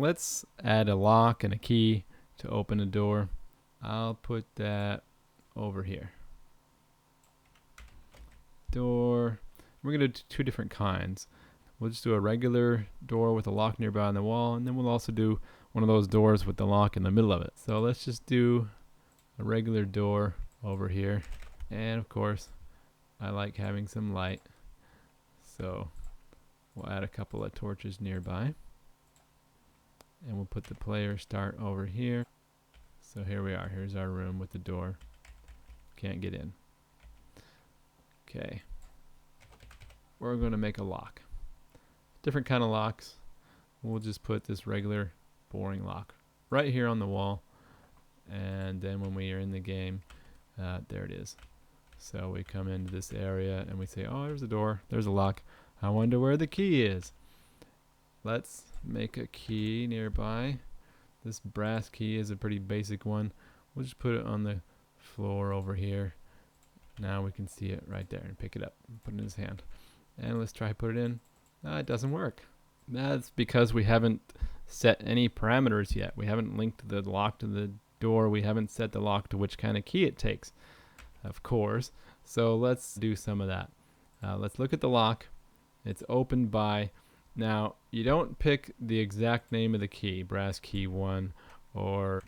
Let's add a lock and a key to open a door. I'll put that over here. Door. We're going to do two different kinds. We'll just do a regular door with a lock nearby on the wall, and then we'll also do one of those doors with the lock in the middle of it. So let's just do a regular door over here. And of course, I like having some light. So we'll add a couple of torches nearby. And we'll put the player start over here. So here we are. Here's our room with the door. Can't get in. Okay. We're going to make a lock. Different kind of locks. We'll just put this regular boring lock right here on the wall. And then when we are in the game, there it is. So we come into this area and we say, oh, there's a door. There's a lock. I wonder where the key is. Let's make a key nearby. This brass key is a pretty basic one. We'll just put it on the floor over here. Now we can see it right there and pick it up and put it in his hand. And let's try to put it in. It doesn't work. That's because we haven't set any parameters yet. We haven't linked the lock to the door. We haven't set the lock to which kind of key it takes, of course. So let's do some of that. Let's look at the lock. It's opened by... Now, you don't pick the exact name of the key, brass key 1 or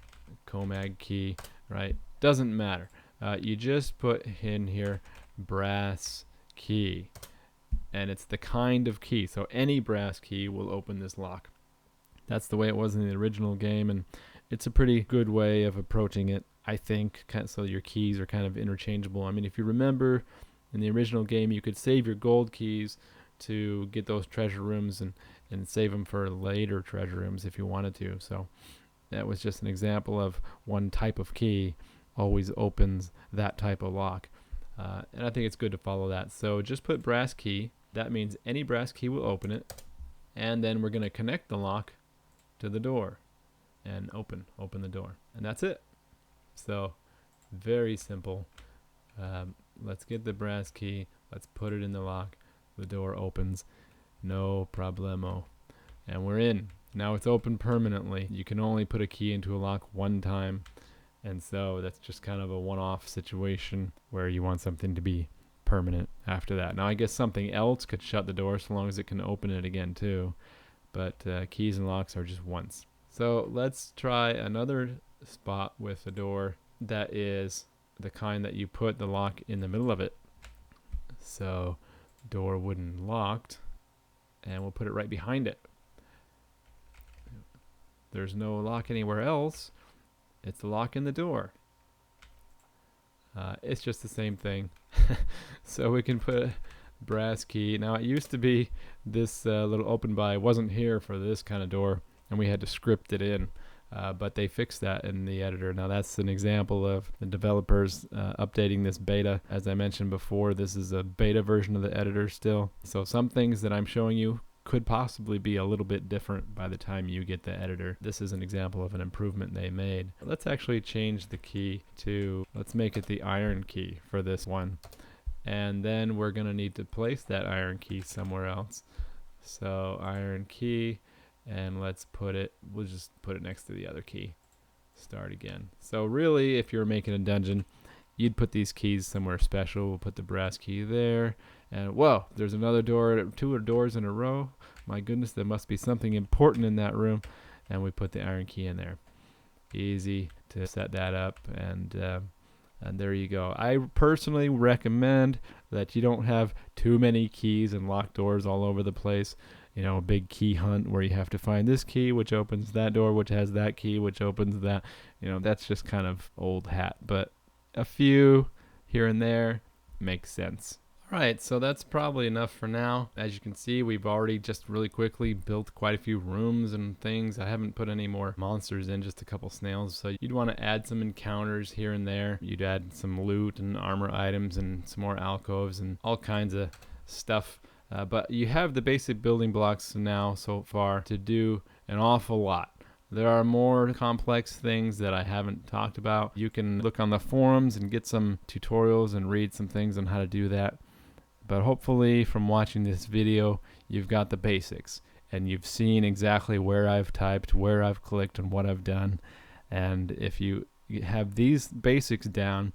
Komag key, right? Doesn't matter. You just put in here brass key, and it's the kind of key. So any brass key will open this lock. That's the way it was in the original game, and it's a pretty good way of approaching it, I think, so your keys are kind of interchangeable. I mean, if you remember, in the original game, you could save your gold keys to get those treasure rooms and save them for later treasure rooms if you wanted to. So that was just an example of one type of key always opens that type of lock. And I think it's good to follow that. So just put brass key. That means any brass key will open it. And then we're going to connect the lock to the door and open the door. And that's it. So very simple. Let's get the brass key. Let's put it in the lock. The door opens, no problemo, and we're in. Now it's open permanently. You can only put a key into a lock one time, and so that's just kind of a one-off situation where you want something to be permanent after that. Now I guess something else could shut the door so long as it can open it again too, but keys and locks are just once. So let's try another spot with a door that is the kind that you put the lock in the middle of it. So door wooden locked, and we'll put it right behind it. There's no lock anywhere else. It's the lock in the door. It's just the same thing. So we can put a brass key. Now it used to be this little open by wasn't here for this kind of door, and we had to script it in. But they fixed that in the editor. Now that's an example of the developers updating this beta. As I mentioned before, this is a beta version of the editor still. So some things that I'm showing you could possibly be a little bit different by the time you get the editor. This is an example of an improvement they made. Let's actually change the key to, let's make it the iron key for this one. And then we're going to need to place that iron key somewhere else. So iron key. And let's put it, we'll just put it next to the other key. Start again. So really, if you're making a dungeon, you'd put these keys somewhere special. We'll put the brass key there. And whoa, there's another door, 2 doors in a row. My goodness, there must be something important in that room. And we put the iron key in there. Easy to set that up. And there you go. I personally recommend that you don't have too many keys and locked doors all over the place. You know, a big key hunt where you have to find this key, which opens that door, which has that key, which opens that. You know, that's just kind of old hat. But a few here and there makes sense. All right, so that's probably enough for now. As you can see, we've already just really quickly built quite a few rooms and things. I haven't put any more monsters in, just a couple snails. So you'd want to add some encounters here and there. You'd add some loot and armor items and some more alcoves and all kinds of stuff. But you have the basic building blocks now so far to do an awful lot. There are more complex things that I haven't talked about. You can look on the forums and get some tutorials and read some things on how to do that. But hopefully from watching this video, you've got the basics. and you've seen exactly where I've typed, where I've clicked, and what I've done. And if you have these basics down,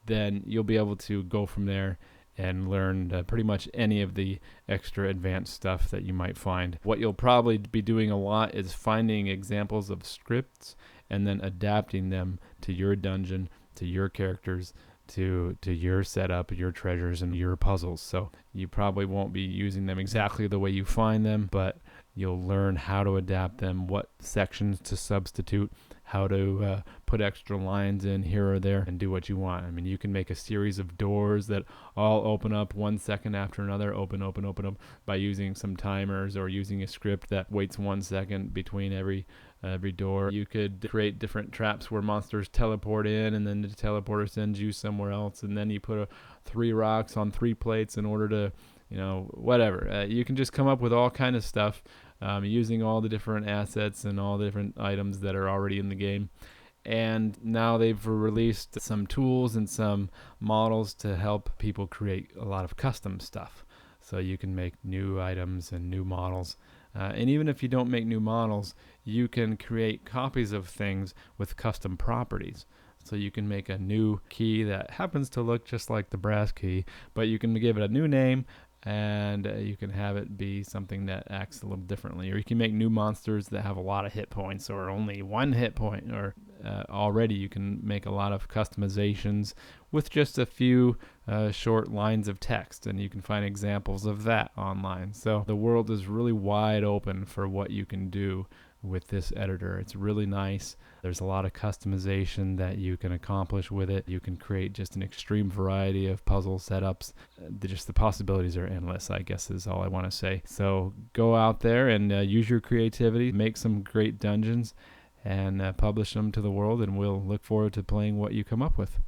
then you'll be able to go from there and learn pretty much any of the extra advanced stuff that you might find. What you'll probably be doing a lot is finding examples of scripts and then adapting them to your dungeon, to your characters, to your setup, your treasures, and your puzzles. So you probably won't be using them exactly the way you find them, but you'll learn how to adapt them, what sections to substitute, how to put extra lines in here or there, and do what you want. I mean, you can make a series of doors that all open up 1 second after another, open up, by using some timers or using a script that waits 1 second between every door. You could create different traps where monsters teleport in, and then the teleporter sends you somewhere else, and then you put 3 rocks on 3 plates in order to, whatever. You can just come up with all kind of stuff using all the different assets and all the different items that are already in the game. And now they've released some tools and some models to help people create a lot of custom stuff. So you can make new items and new models. And even if you don't make new models, you can create copies of things with custom properties. So you can make a new key that happens to look just like the brass key, but you can give it a new name, and you can have it be something that acts a little differently. Or you can make new monsters that have a lot of hit points or only 1 hit point. Or already you can make a lot of customizations with just a few short lines of text, and you can find examples of that online. So the world is really wide open for what you can do with this editor. It's really nice. There's a lot of customization that you can accomplish with it. You can create just an extreme variety of puzzle setups. Just the possibilities are endless, I guess, is all I want to say. So go out there and use your creativity, make some great dungeons, and publish them to the world, and we'll look forward to playing what you come up with.